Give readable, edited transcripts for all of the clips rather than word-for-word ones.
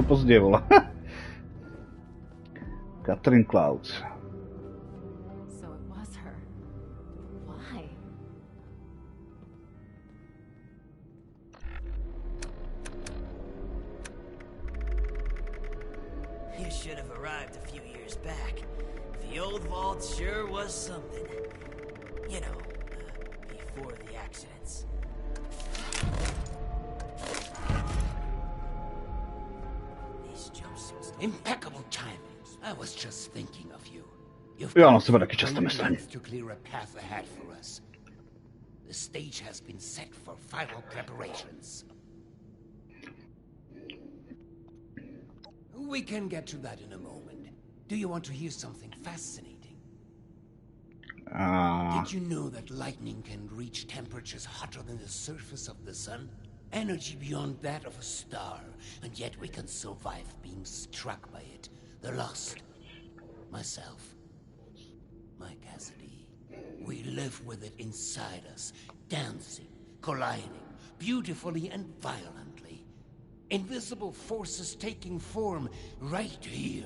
pozdě, vole. Catherine Clouds. So it was her. Why? You should have arrived a few years back. The old vault sure was something. You know, before the accidents. These jumpsuits... Impeccable timing. I was just thinking of you. Jo, na sebe taky často myslím. To clear a path ahead for us. The stage has been set for final preparations. We can get to that in a moment. Do you want to hear something fascinating? Did you know that lightning can reach temperatures hotter than the surface of the sun? Energy beyond that of a star, and yet we can survive being struck by it. The Lost. Myself. My Cassidy. We live with it inside us, dancing, colliding, beautifully and violently. Invisible forces taking form right here,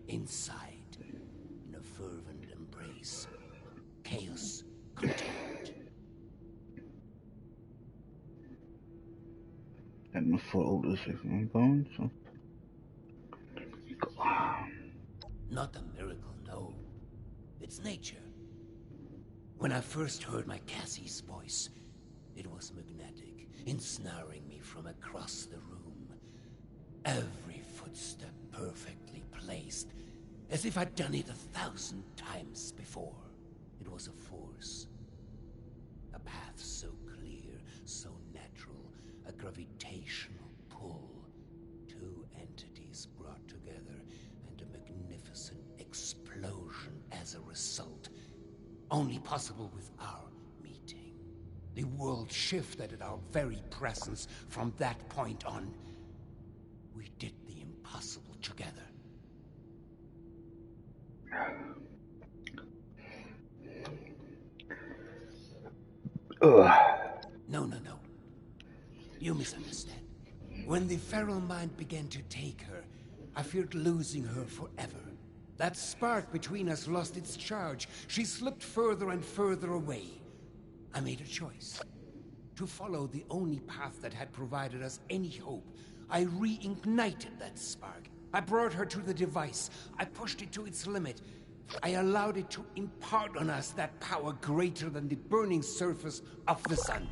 inside, in a fervent embrace. Chaos contained. And for all this bones. Not a miracle, no. It's nature. When I first heard my Cassie's voice, it was magnetic, ensnaring me from across the room. Every footstep perfectly placed, as if I'd done it 1,000 times before. It was a force. A path so clear, so natural, a gravitational pull. Two entities brought together, and a magnificent explosion as a result. Only possible with our meeting. The world shifted at our very presence from that point on. We did the impossible together. No. You misunderstand. When the feral mind began to take her, I feared losing her forever. That spark between us lost its charge. She slipped further and further away. I made a choice. To follow the only path that had provided us any hope. I reignited that spark. I brought her to the device. I pushed it to its limit. I allowed it to impart on us that power greater than the burning surface of the sun.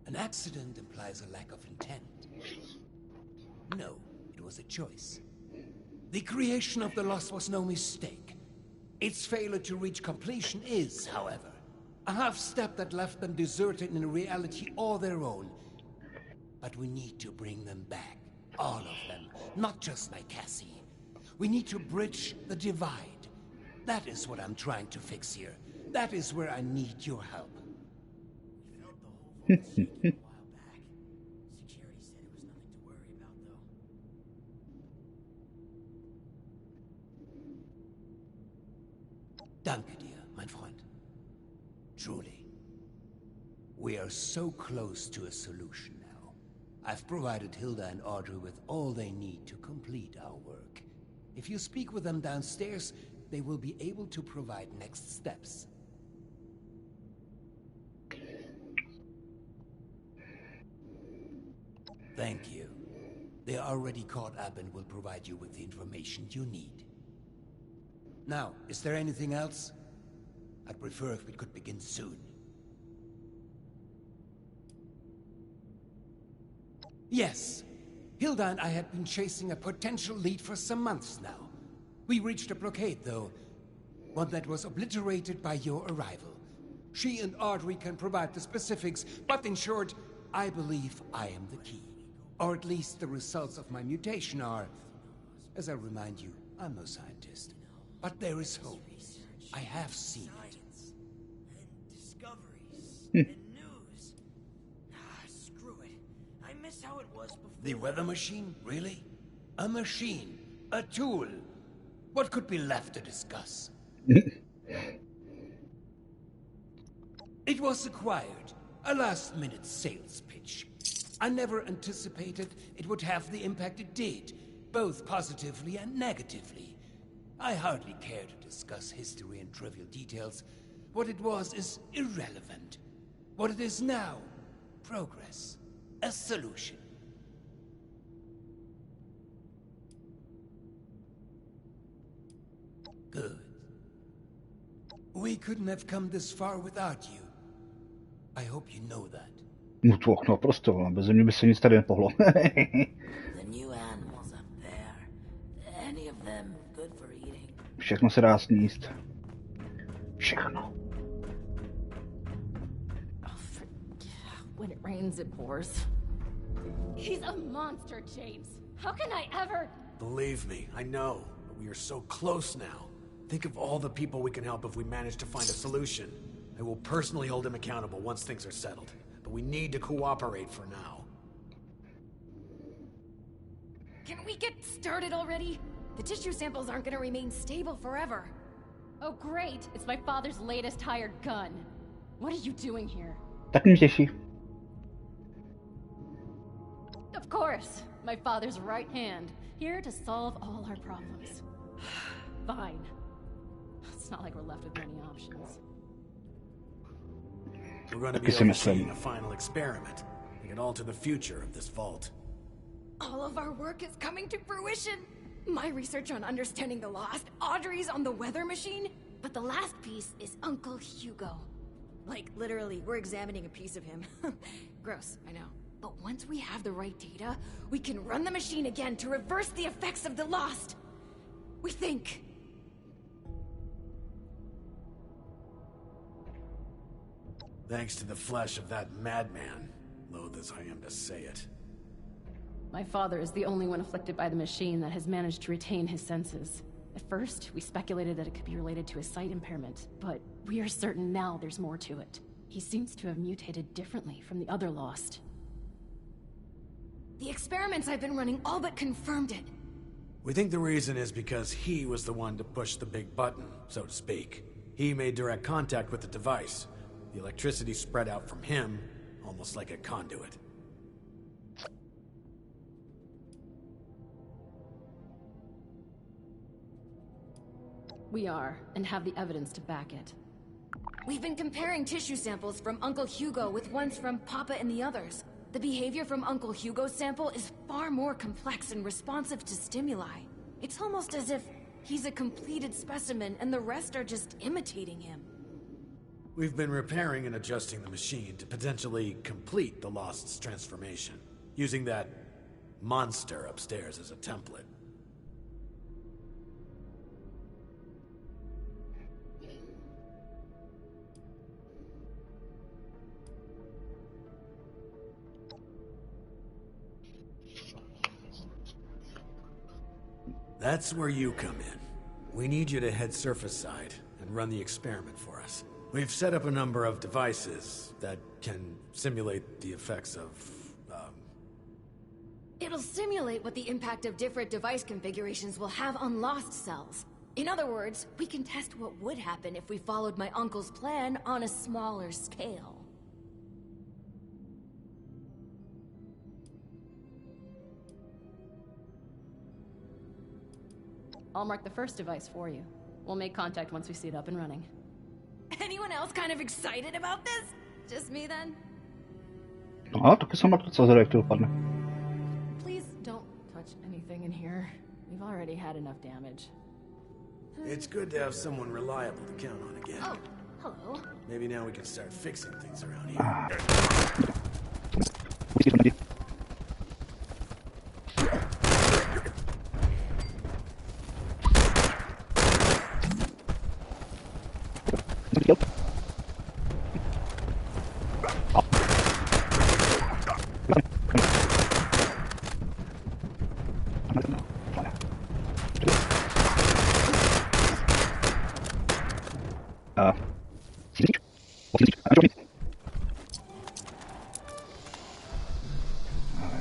An accident implies a lack of intent. No, it was a choice. The creation of the Lost was no mistake. Its failure to reach completion is, however, a half-step that left them deserted in a reality all their own. But we need to bring them back. All of them. Not just like Cassie. We need to bridge the divide. That is what I'm trying to fix here. That is where I need your help. We felt the whole vault shaking a while back. Security said it was nothing to worry about, though. Danke dir, mein Freund. Truly. We are so close to a solution now. I've provided Hilda and Audrey with all they need to complete our work. If you speak with them downstairs, they will be able to provide next steps. Thank you. They are already caught up and will provide you with the information you need. Now, is there anything else? I'd prefer if we could begin soon. Yes. Hilda and I had been chasing a potential lead for some months now. We reached a blockade, though. One that was obliterated by your arrival. She and Audrey can provide the specifics, but in short, I believe I am the key. Or at least the results of my mutation are... As I remind you, I'm no scientist. But there is hope. I have seen it. And discoveries. And news. Screw it. I miss how it was before. The weather machine? Really? A machine? A tool? What could be left to discuss? It was acquired. A last-minute sales pitch. I never anticipated it would have the impact it did, both positively and negatively. I hardly care to discuss history and trivial details. What it was is irrelevant. What it is now, progress. A solution. Good. We couldn't have come this far without you. I hope you know that. No to okno prostě, bez mě by se nic tady nepohlo. The new animals up there. Any of them good for eating? Všechno se dá sníst. Všechno. When it rains, it pours. He's a monster, James. How can I ever... Believe me, I know. But we are so close now. Think of all the people we can help if we manage to find a solution. I will personally hold him accountable once things are settled. But we need to cooperate for now. Can we get started already? The tissue samples aren't gonna remain stable forever. Oh great, it's my father's latest hired gun. What are you doing here? Tak mě těší. Of course, my father's right hand, here to solve all our problems. Fine. It's not like we're left with many options. We're going to be overseeing a final experiment. We can alter the future of this vault. All of our work is coming to fruition. My research on understanding the lost, Audrey's on the weather machine, but the last piece is Uncle Hugo. Like, literally, we're examining a piece of him. Gross, I know. But once we have the right data, we can run the machine again to reverse the effects of the lost. We think. Thanks to the flesh of that madman, loath as I am to say it. My father is the only one afflicted by the machine that has managed to retain his senses. At first, we speculated that it could be related to his sight impairment, but we are certain now there's more to it. He seems to have mutated differently from the other lost. The experiments I've been running all but confirmed it. We think the reason is because he was the one to push the big button, so to speak. He made direct contact with the device. The electricity spread out from him, almost like a conduit. We are, and have the evidence to back it. We've been comparing tissue samples from Uncle Hugo with ones from Papa and the others. The behavior from Uncle Hugo's sample is far more complex and responsive to stimuli. It's almost as if he's a completed specimen and the rest are just imitating him. We've been repairing and adjusting the machine to potentially complete the Lost's transformation, using that monster upstairs as a template. That's where you come in. We need you to head surface side and run the experiment for us. We've set up a number of devices that can simulate the effects of, It'll simulate what the impact of different device configurations will have on lost cells. In other words, we can test what would happen if we followed my uncle's plan on a smaller scale. I'll mark the first device for you. We'll make contact once we see it up and running. Anyone else kind of excited about this? Just me then? No, taky jsem na to docela zvědavý, jak to dopadne. Please don't touch anything in here. We've already had enough damage. It's good to have someone reliable to count on again. Oh, hello. Maybe now we can start fixing things around here.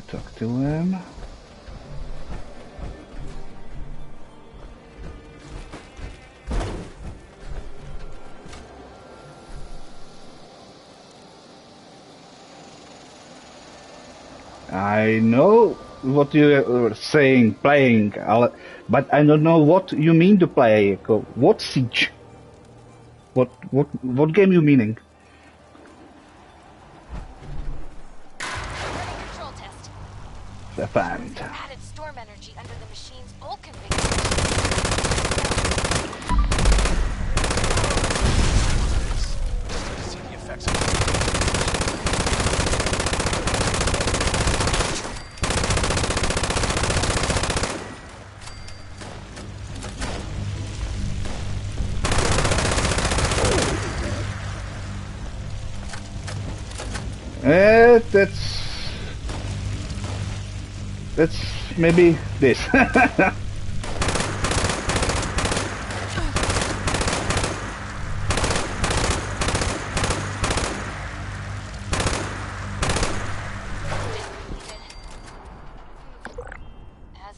To aktivujeme. I know what you're saying, playing, but I don't know what you mean to play. What siege? What game you meaning? Running control test. The fan. Added storm energy under the machine's old configuration. See the effects of That's maybe this. As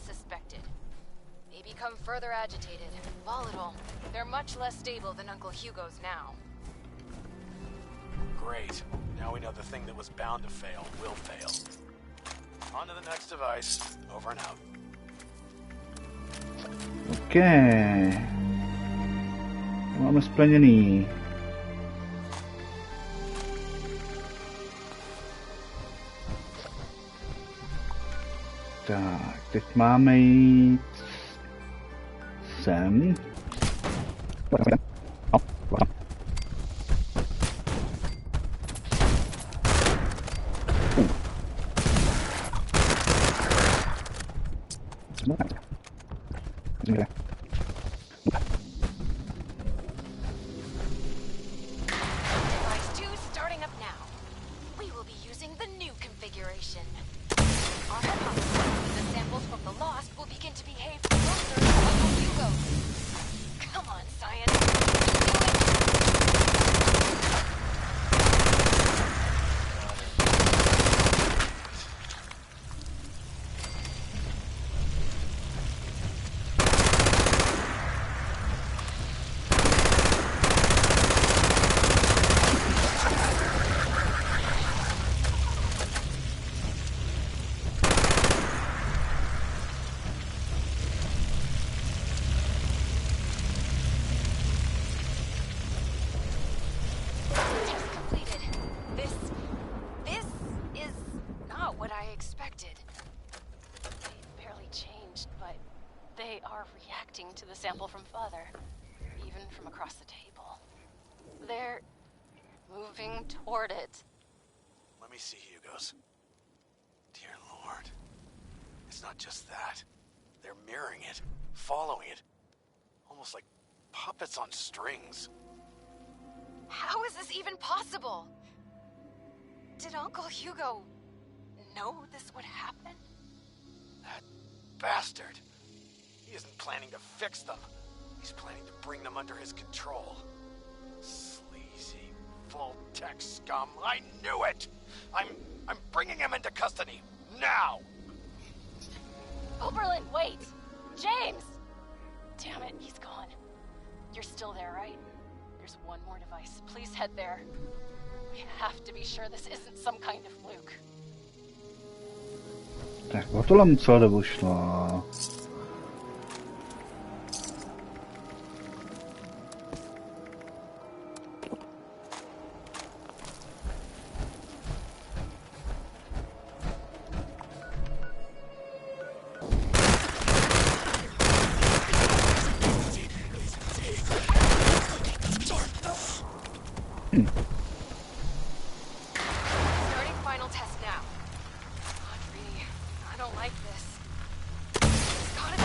suspected. They become further agitated, volatile. They're much less stable than Uncle Hugo's now. Great. Now we know the thing that was bound to fail will fail. On to the next device. Over and out. Okay. Máme splněný. Tak, teď máme jít sem. Device 2 starting up now. We will be using the new configuration. Our hypothesis is the samples from the Lost will begin to behave closer to Uncle Hugo. Come on, science. Do it. Test completed. This is not what I expected. They've barely changed, but they are reacting to the sample from Father, even from across the table. They're moving toward it. Let me see Hugo's. Dear Lord. It's not just that. They're mirroring it, following it. Almost like puppets on strings. How is this even possible? Did Uncle Hugo know this would happen? That bastard. He isn't planning to fix them. He's planning to bring them under his control. Sleazy, Vault-Tec scum. I knew it! I'm bringing him into custody. Now! Oberlin, wait! James! Damn it, he's gone. You're still there, right? There's one more device. Please head there. We have to be sure this isn't some kind of fluke. Tak o tohle mi celou dobu šlo. Starting final test now. Audrey, I don't like this. It's gotta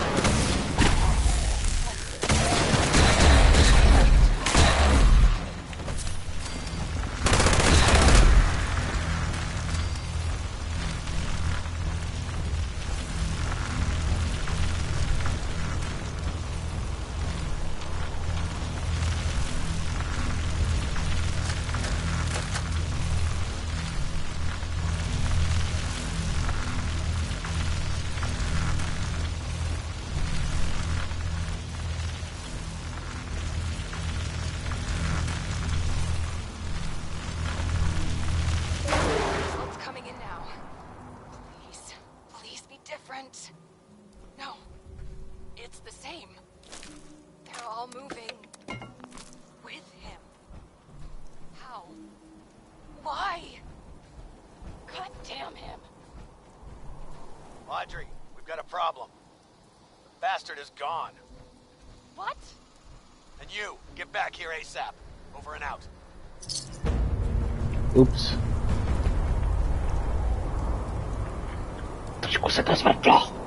Audrey, we've got a problem. The bastard is gone. What? And you, get back here ASAP. Over and out. Trošku se to zvrtlo.